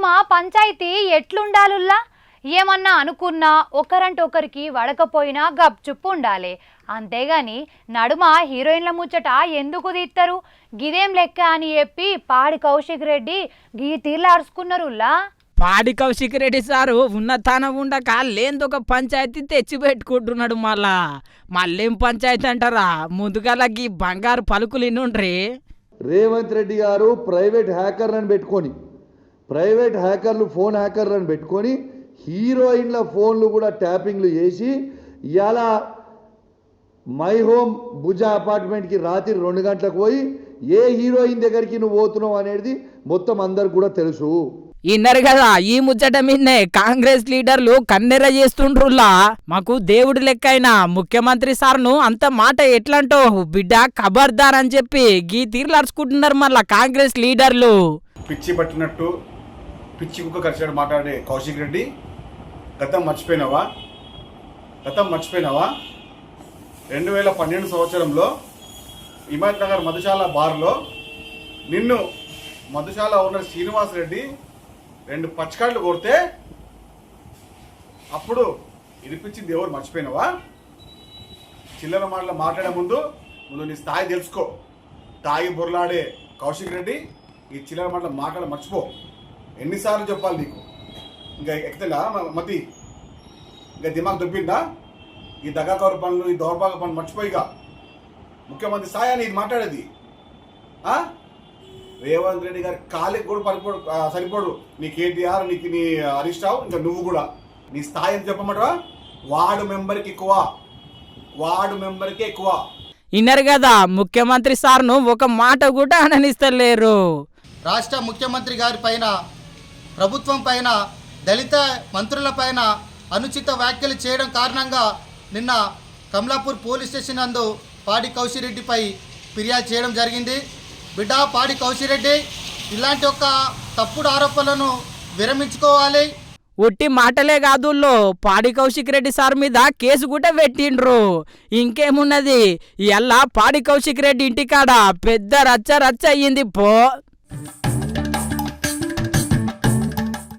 నడుమ పంచాయతీ ఎట్లుండాలుల్లా ఏమన్నా అనుకున్నా ఒకరంటే ఒకరికి వడకపోయినా గప్చుప్పు ఉండాలి. అంతేగాని నడుమ హీరోయిన్ల ముచ్చట ఎందుకు తీస్తారు? గిదేం లెక్క అని చెప్పి పాడి కౌశిక్ రెడ్డి గీ తీర్లాడుచుకున్నారుల్లా. పాడి కౌశిక్ రెడ్డి సారు ఉన్నతానం ఉండక లేందొక పంచాయతీ తెచ్చి పెట్టుకుంటున్నాడు. మళ్ళేం పంచాయతీ అంటారా? ముందుగల గీ బంగారు పలుకులు ఇన్నుండ్రి. రేవంత్ రెడ్డి గారు ప్రైవేట్ హ్యాకర్లు ఫోన్ హ్యాకర్లను పెట్టుకొని హీరోయిన్ల ఫోన్లు కూడా ట్యాపింగ్లు చేసి ఇలా మై హోమ్ భుజ అపార్ట్మెంట్కి రాత్రి 2 గంటలకు పోయి ఏ హీరోయిన్ దగ్గరికి నువ్వు పోతున్నావు అనేది మొత్తం అందరికి కూడా తెలుసు. ఇన్నారు కదా, ఈ ముచ్చట మీదనే కాంగ్రెస్ లీడర్లు కన్నెర చేస్తుండ్రులా. మాకు దేవుడు లెక్కైన ముఖ్యమంత్రి సార్ను అంత మాట ఎట్లంటో బిడ్డ ఖబర్దార్ అని చెప్పి గీ తీర్లాడుచుకుంటున్నారు మళ్ళా కాంగ్రెస్ లీడర్లు. పిచ్చి పట్టినట్టు పిచ్చి కుక్క కలిసినట్టు మాట్లాడే కౌశిక్ రెడ్డి, గతం మర్చిపోయినావా? 2012 సంవత్సరంలో హిమాయత్ నగర్ మధుశాల బార్లో నిన్ను మధుశాల ఓనర్ శ్రీనివాస్ రెడ్డి 2 పచ్చకాళ్ళు కొడితే అప్పుడు ఇరిపించింది ఎవరు? మర్చిపోయినావా? చిల్లర మాటలు మాట్లాడే ముందు నీ స్థాయి తెలుసుకో. తాగి బొర్లాడే కౌశిక్ రెడ్డి ఈ చిల్లర మాటలు మర్చిపో. ఎన్నిసార్లు చెప్పాలి నీకు? ఇంకా ఎక్కుతుందా మతి? ఇంకా దిమాగ్ దొబ్బిందా? ఈ దగాకౌరు పనులు, ఈ దౌర్భాగ్య పనులు మర్చిపోయిగా. ముఖ్యమంత్రి స్థాయి అని ఇది మాట్లాడేది. రేవంత్ రెడ్డి గారి కాలికి కూడా సరిపోడు నీ కేటీఆర్, నీకు నీ హరీష్ రావు, ఇంకా నువ్వు కూడా. నీ స్థాయి అని చెప్పమంటావా? వార్డు మెంబర్కి ఎక్కువ. ఇన్నారు కదా, ముఖ్యమంత్రి సార్ను ఒక మాట కూడా అననిస్తలేరు. రాష్ట్ర ముఖ్యమంత్రి గారి పైన, ప్రభుత్వం పైన, దళిత మంత్రుల పైన అనుచిత వ్యాఖ్యలు చేయడం కారణంగా నిన్న కమలాపూర్ పోలీస్ స్టేషన్ నందు పాడి కౌశిక్ రెడ్డిపై ఫిర్యాదు చేయడం జరిగింది. బిడ్డ పాడి కౌశిక్ రెడ్డి, ఇలాంటి ఒక తప్పుడు ఆరోపణలను విరమించుకోవాలి. ఒట్టి మాటలే కాదు, పాడి కౌశిక్ రెడ్డి సార్ మీద కేసు కూడా పెట్టిండ్రు. ఇంకేమున్నది, ఇలా పాడి కౌశిక్ రెడ్డి ఇంటికాడ పెద్ద రచ్చ అయ్యింది పో.